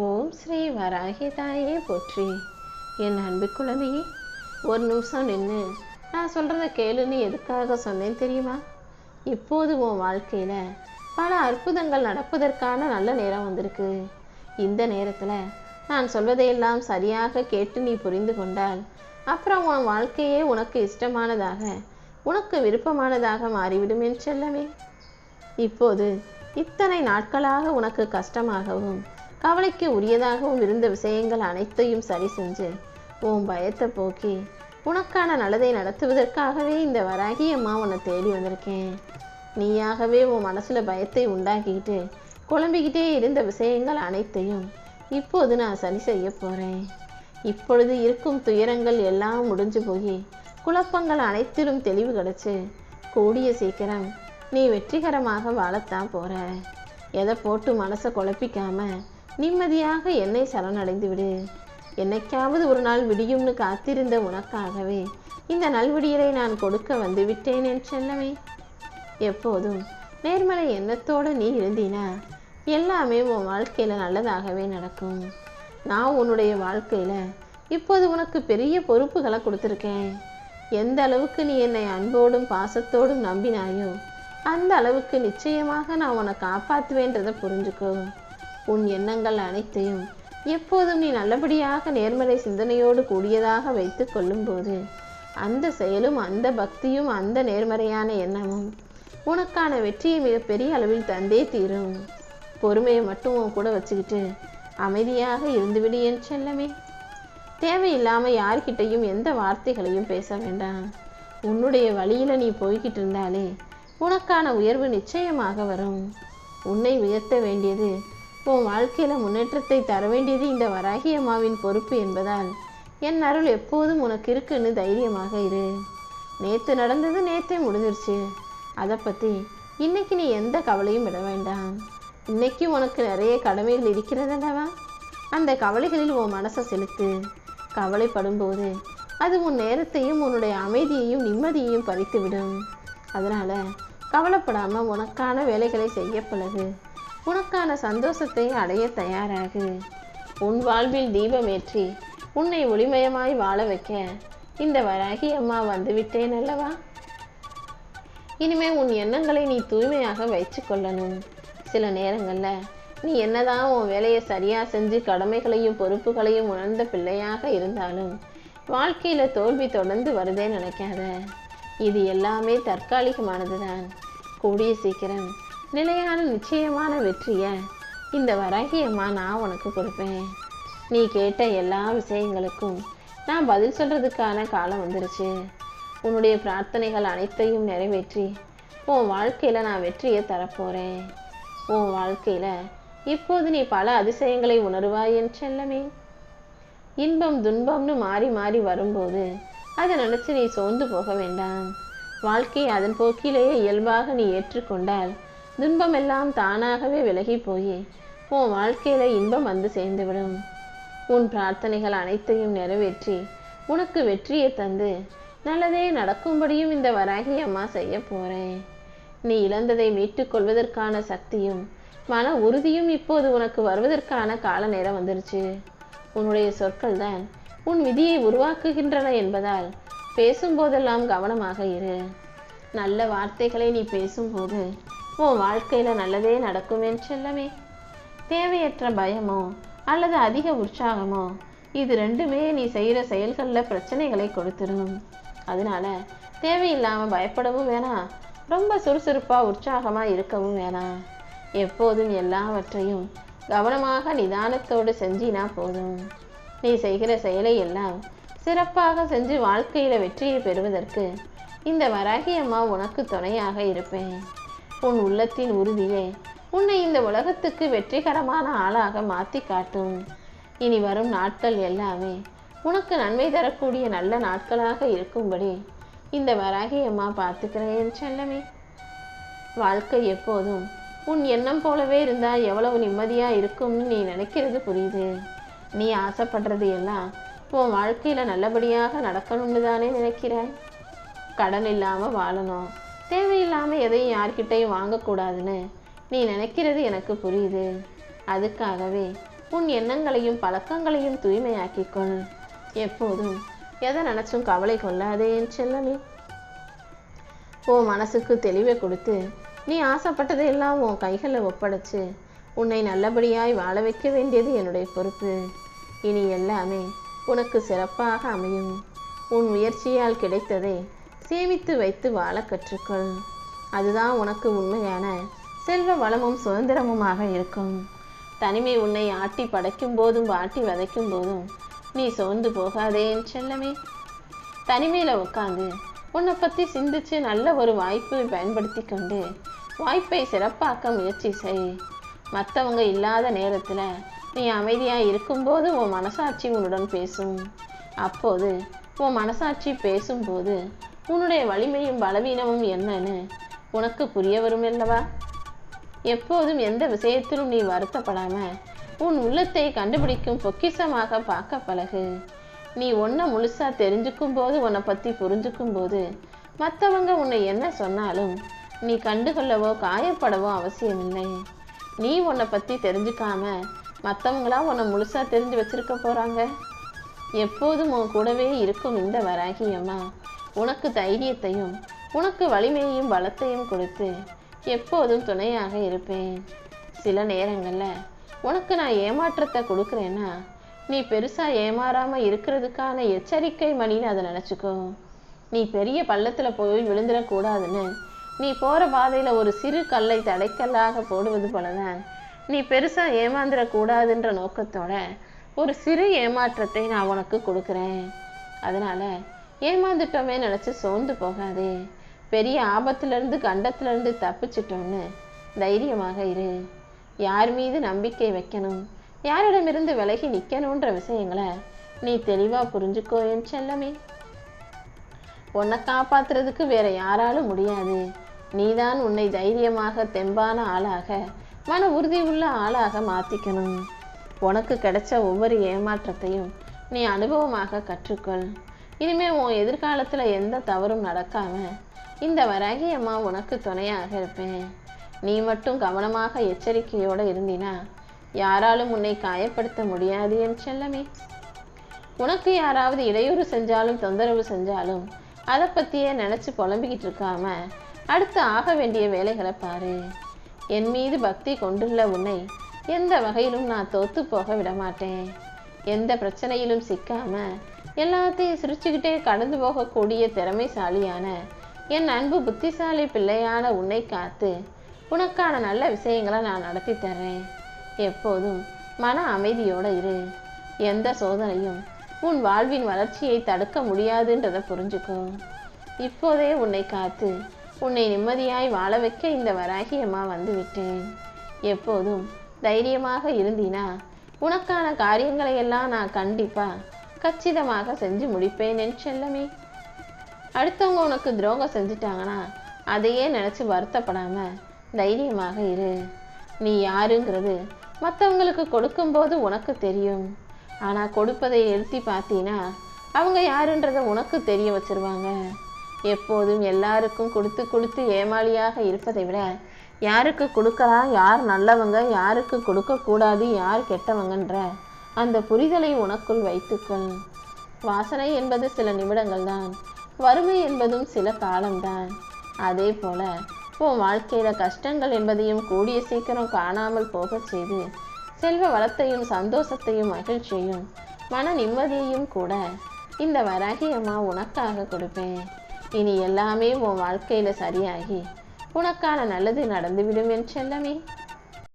ஓம் ஸ்ரீ வராகி தாயே போற்றி. என் அன்பு குழந்தையே, ஒரு நிமிஷம் நின்று நான் சொல்கிறத கேளுன்னு எதுக்காக சொன்னேன் தெரியுமா? இப்போது உன் வாழ்க்கையில் பல அற்புதங்கள் நடப்பதற்கான நல்ல நேரம் வந்திருக்கு. இந்த நேரத்தில் நான் சொல்வதையெல்லாம் சரியாக கேட்டு நீ புரிந்து கொண்டால் அப்புறம் உன் வாழ்க்கையே உனக்கு இஷ்டமானதாக, உனக்கு விருப்பமானதாக மாறிவிடும் என் செல்லமே. இப்போது இத்தனை நாட்களாக உனக்கு கஷ்டமாகவும் கவலைக்கு உரியதாகவும் இருந்த விஷயங்கள் அனைத்தையும் சரி செஞ்சு உன் பயத்தை போக்கி உனக்கான நல்லதை நடத்துவதற்காகவே இந்த வராகி அம்மா உன்னை தேடி வந்திருக்கேன். நீயாகவே உன் மனசுல பயத்தை உண்டாக்கிக்கிட்டு குழம்பிக்கிட்டே இருந்த விஷயங்கள் அனைத்தையும் இப்போது நான் சரி செய்ய போறேன். இப்பொழுது இருக்கும் துயரங்கள் எல்லாம் முடிஞ்சு போய் குழப்பங்கள் அனைத்திலும் தெளிவு கிடைச்சு கூடிய சீக்கிரம் நீ வெற்றிகரமாக வாழத்தான் போற. எதை போட்டு மனசை குழப்பிக்காம நிம்மதியாக என்னை சரணடைந்து விடு. என்னைக்காவது ஒரு நாள் விடியும்னு காத்திருந்த உனக்காகவே இந்த நல்விடியலை நான் கொடுக்க வந்து விட்டேன் என் செல்லமே. எப்போதும் நேர்மறை எண்ணத்தோடு நீ இருந்தீனா எல்லாமே உன் வாழ்க்கையில நல்லதாகவே நடக்கும். நான் உன்னுடைய வாழ்க்கையில இப்போது உனக்கு பெரிய பொறுப்புகளை கொடுத்துருக்கேன். எந்த அளவுக்கு நீ என்னை அன்போடும் பாசத்தோடும் நம்பினாயோ அந்த அளவுக்கு நிச்சயமாக நான் உன்னை காப்பாற்றுவேன்றதை புரிஞ்சுக்கோ. உன் எண்ணங்கள் அனைத்தையும் எப்போதும் நீ நல்லபடியாக நேர்மறை சிந்தனையோடு கூடியதாக வைத்து கொள்ளும்போது அந்த செயலும் அந்த பக்தியும் அந்த நேர்மறையான எண்ணமும் உனக்கான வெற்றியை மிகப்பெரிய அளவில் தந்தே தீரும். பொறுமையை மட்டும் உன் கூட வச்சுக்கிட்டு அமைதியாக இருந்துவிடு என் செல்லமே. தேவையில்லாமல் யார்கிட்டையும் எந்த வார்த்தைகளையும் பேச வேண்டாம். உன்னுடைய வழியில நீ போய்கிட்டு இருந்தாலே உனக்கான உயர்வு நிச்சயமாக வரும். உன்னை உயர்த்த வேண்டியது, உன் வாழ்க்கையில முன்னேற்றத்தை தர வேண்டியது இந்த வராகி அம்மாவின் பொறுப்பு என்பதால் என் அருள் எப்போதும் உனக்கு இருக்குன்னு தைரியமாக இரு. நேற்று நடந்தது நேற்றே முடிஞ்சிருச்சு. அதை பற்றி இன்னைக்கு நீ எந்த கவலையும் விட வேண்டாம். இன்னைக்கு உனக்கு நிறைய கடமைகள் இருக்கிறதல்லவா, அந்த கவலைகளில் உன் மனசை செலுத்து. கவலைப்படும் போது அது உன் நேரத்தையும் உன்னுடைய அமைதியையும் நிம்மதியையும் பறித்துவிடும். அதனால கவலைப்படாம உனக்கான வேலைகளை செய்ய பழகு. உனக்கான சந்தோஷத்தை அடைய தயாராகு. உன் வாழ்வில் தீபமேற்றி உன்னை ஒளிமயமாய் வாழ வைக்க இந்த வராகி அம்மா வந்துவிட்டேன் அல்லவா. இனிமே உன் எண்ணங்களை நீ தூய்மையாக வைத்து கொள்ளணும். சில நேரங்கள்ல நீ என்னதான் உன் வேலையை சரியா செஞ்சு கடமைகளையும் பொறுப்புகளையும் உணர்ந்த பிள்ளையாக இருந்தாலும் வாழ்க்கையில தோல்வி தொடர்ந்து வருதே நினைக்காத. இது எல்லாமே தற்காலிகமானதுதான். கூடிய சீக்கிரம் நிலையான நிச்சயமான வெற்றியை இந்த வராகி அம்மா நான் உனக்கு கொடுப்பேன். நீ கேட்ட எல்லா விஷயங்களுக்கும் நான் பதில் சொல்றதுக்கான காலம் வந்துருச்சு. உன்னுடைய பிரார்த்தனைகள் அனைத்தையும் நிறைவேற்றி உன் வாழ்க்கையில நான் வெற்றியை தரப்போறேன். உன் வாழ்க்கையில இப்போது நீ பல அதிசயங்களை உணர்வாய் என் செல்லமே. இன்பம் துன்பம்னு மாறி மாறி வரும்போது அதை நினைச்சு நீ சோர்ந்து போக வேண்டாம். வாழ்க்கையை அதன் போக்கிலேயே இயல்பாக நீ ஏற்றுக்கொண்டால் துன்பம் எல்லாம் தானாகவே விலகி போய் உன் வாழ்க்கையில இன்பம் வந்து சேர்ந்துவிடும். உன் பிரார்த்தனைகள் அனைத்தையும் நிறைவேற்றி உனக்கு வெற்றியை தந்து நல்லதே நடக்கும்படியும் இந்த வராகி அம்மா செய்ய போறேன். நீ இழந்ததை மீட்டுக் கொள்வதற்கான சக்தியும் மன உறுதியும் இப்போது உனக்கு வருவதற்கான கால நேரம் வந்துருச்சு. உன்னுடைய சொற்கள் தான் உன் விதியை உருவாக்குகின்றன என்பதால் பேசும்போதெல்லாம் கவனமாக இரு. நல்ல வார்த்தைகளை நீ பேசும்போது உன் வாழ்க்கையில நல்லதே நடக்கும் என் செல்லமே. தேவையற்ற பயமோ அல்லது அதிக உற்சாகமோ இது ரெண்டுமே நீ செய்யற செயல்கள்ல பிரச்சனைகளை கொடுத்துரும். அதனால தேவையில்லாம பயப்படவும் வேணாம், ரொம்ப சுறுசுறுப்பா உற்சாகமா இருக்கவும் வேணாம். எப்போதும் எல்லாவற்றையும் கவனமாக நிதானத்தோடு செஞ்சினா போதும். நீ செய்கிற செயலை எல்லாம் சிறப்பாக செஞ்சு வாழ்க்கையில வெற்றியை பெறுவதற்கு இந்த வராகி அம்மா உனக்கு துணையாக இருப்பேன். உன் உள்ளத்தின் உறுதியே உன்னை இந்த உலகத்துக்கு வெற்றிகரமான ஆளாக மாற்றி காட்டும். இனி வரும் நாட்கள் எல்லாமே உனக்கு நன்மை தரக்கூடிய நல்ல நாட்களாக இருக்கும்படி இந்த வராகி அம்மா பார்த்துக்கிறேன் செல்லமே. வாழ்க்கை எப்போதும் உன் எண்ணம் போலவே இருந்தா எவ்வளவு நிம்மதியா இருக்கும்னு நீ நினைக்கிறது புரியுது. நீ ஆசைப்படுறது எல்லாம் உன் வாழ்க்கையில நல்லபடியாக நடக்கணும்னு தானே நினைக்கிறாய். கடன் இல்லாம வாழணும், தேவையில்லாம எதையும் யார்கிட்டையும் வாங்கக்கூடாதுன்னு நீ நினைக்கிறது எனக்கு புரியுது. அதுக்காகவே உன் எண்ணங்களையும் பழக்கங்களையும் தூய்மையாக்கிக்கொள். எப்போதும் எதை நினைச்சும் கவலை கொள்ளாதே என் செல்லமே. உன் மனசுக்கு தெளிவை கொடுத்து நீ ஆசைப்பட்டதையெல்லாம் உன் கைகளில் ஒப்படைச்சு உன்னை நல்லபடியாய் வாழ வைக்க வேண்டியது என்னுடைய பொறுப்பு. இனி எல்லாமே உனக்கு சிறப்பாக அமையும். உன் முயற்சியால் கிடைத்ததை சேமித்து வைத்து வாழ கற்றுக்கொள். அதுதான் உனக்கு உண்மையான செல்வ வளமும் சுதந்திரமுமாக இருக்கும். தனிமை உன்னை ஆட்டி படைக்கும் போதும் வாட்டி வதைக்கும் போதும் நீ சோர்ந்து போகாதே என் செல்லமே. தனிமையில உட்காந்து உன்னை பற்றி சிந்திச்சு நல்ல ஒரு வாய்ப்பை பயன்படுத்தி கொண்டு வாய்ப்பை சிறப்பாக்க முயற்சி செய். மற்றவங்க இல்லாத நேரத்தில் நீ அமைதியாக இருக்கும்போது உன் மனசாட்சி உன்னுடன் பேசும். அப்போது உன் மனசாட்சி பேசும்போது உன்னுடைய வலிமையும் பலவீனமும் என்னன்னு உனக்கு புரிய வரும் அல்லவா. எப்போதும் எந்த விஷயத்திலும் நீ வருத்தப்படாம உன் உள்ளத்தை கண்டுபிடிக்கும் பொக்கிஷமாக பார்க்க பழகு. நீ ஒன்றை முழுசா தெரிஞ்சுக்கும் போது உன்னை பற்றி புரிஞ்சுக்கும் போது மற்றவங்க உன்னை என்ன சொன்னாலும் நீ கண்டுகொள்ளவோ காயப்படவோ அவசியமில்லை. நீ உன்னை பற்றி தெரிஞ்சுக்காம மற்றவங்களா உன்னை முழுசா தெரிஞ்சு வச்சிருக்க போறாங்க. எப்போதும் உன் கூடவே இருக்கும் இந்த வராகி அம்மா உனக்கு தைரியத்தையும் உனக்கு வலிமையையும் பலத்தையும் கொடுத்து எப்போதும் துணையாக இருப்பேன். சில நேரங்களில் உனக்கு நான் ஏமாற்றத்தை கொடுக்குறேன்னா நீ பெருசாக ஏமாறாமல் இருக்கிறதுக்கான எச்சரிக்கை மணின்னு அதை நினச்சிக்கோ. நீ பெரிய பள்ளத்தில் போய் விழுந்துடக்கூடாதுன்னு நீ போகிற பாதையில் ஒரு சிறு கல்லை தடைக்கல்லாக போடுவது போலதான் நீ பெருசாக ஏமாந்துடக்கூடாதுன்ற நோக்கத்தோட ஒரு சிறு ஏமாற்றத்தை நான் உனக்கு கொடுக்குறேன். அதனால் ஏமாந்துட்டோமே நினச்சி சோர்ந்து போகாதே. பெரிய ஆபத்திலிருந்து கண்டத்திலிருந்து தப்பிச்சிட்டோன்னு தைரியமாக இரு. யார் மீது நம்பிக்கை வைக்கணும், யாரிடமிருந்து விலகி நிற்கணுன்ற விஷயங்களை நீ தெளிவாக புரிஞ்சுக்கோ என் செல்லமே. உன்னை காப்பாத்துறதுக்கு வேற யாராலும் முடியாது. நீதான் உன்னை தைரியமாக தெம்பான ஆளாக மன உறுதி உள்ள ஆளாக மாற்றிக்கணும். உனக்கு கிடைச்ச ஒவ்வொரு ஏமாற்றத்தையும் நீ அனுபவமாக கற்றுக்கொள். இனிமேல் உன் எதிர்காலத்தில் எந்த தவறும் நடக்காம இந்த வராகி அம்மா உனக்கு துணையாக இருப்பேன். நீ மட்டும் கவனமாக எச்சரிக்கையோடு இருந்தினா யாராலும் உன்னை காயப்படுத்த முடியாது என் செல்லமே. உனக்கு யாராவது இடையூறு செஞ்சாலும் தொந்தரவு செஞ்சாலும் அதை பற்றியே நினச்சி புலம்பிக்கிட்டு இருக்காம அடுத்து ஆக வேண்டிய வேலைகளை பாரு. என் மீது பக்தி கொண்டுள்ள உன்னை எந்த வகையிலும் நான் தோத்து போக விடமாட்டேன். எந்த பிரச்சனையிலும் சிக்காம எல்லாத்தையும் சிரிச்சுக்கிட்டே கடந்து போகக்கூடிய திறமைசாலியான என் அன்பு புத்திசாலி பிள்ளையான உன்னை காத்து உனக்கான நல்ல விஷயங்களை நான் நடத்தி தர்றேன். எப்போதும் மன அமைதியோடு இரு. எந்த சோதனையும் உன் வாழ்வின் வளர்ச்சியை தடுக்க முடியாதுன்றதை புரிஞ்சுக்கோ. இப்போதே உன்னை காத்து உன்னை நிம்மதியாய் வாழ வைக்க இந்த வராகி அம்மா வந்து விட்டேன். எப்போதும் தைரியமாக இருந்தினா உனக்கான காரியங்களை எல்லாம் நான் கண்டிப்பாக கச்சிதமாக செஞ்சு முடிப்பேன் என் செல்லமே. அடுத்தவங்க உனக்கு துரோகம் செஞ்சிட்டாங்கன்னா அதையே நினச்சி வருத்தப்படாம தைரியமாக இரு. நீ யாருங்கிறது மற்றவங்களுக்கு கொடுக்கும்போது உனக்கு தெரியும். ஆனால் கொடுப்பதை நிறுத்தி பார்த்தீங்கன்னா அவங்க யாருன்றதை உனக்கு தெரிய வச்சிருவாங்க. எப்போதும் எல்லாருக்கும் கொடுத்து கொடுத்து ஏமாளியாக இருப்பதை விட யாருக்கு கொடுக்கலாம், யார் நல்லவங்க, யாருக்கு கொடுக்கக்கூடாது, யார் கெட்டவங்கன்ற அந்த புரிதலை உனக்குள் வைத்துக்கொள். வாசனை என்பது சில நிமிடங்கள் தான், வறுமை என்பதும் சில காலம்தான். அதே போல உன் வாழ்க்கையில் கஷ்டங்கள் என்பதையும் கூடிய சீக்கிரம் காணாமல் போக செய்து செல்வ வளத்தையும் சந்தோஷத்தையும் மகிழ்ச்சியையும் மன நிம்மதியையும் கூட இந்த வராகி அம்மா உனக்காக கொடுப்பேன். இனி எல்லாமே உன் வாழ்க்கையில் சரியாகி உனக்கான நல்லது நடந்துவிடும் என் செல்லமே.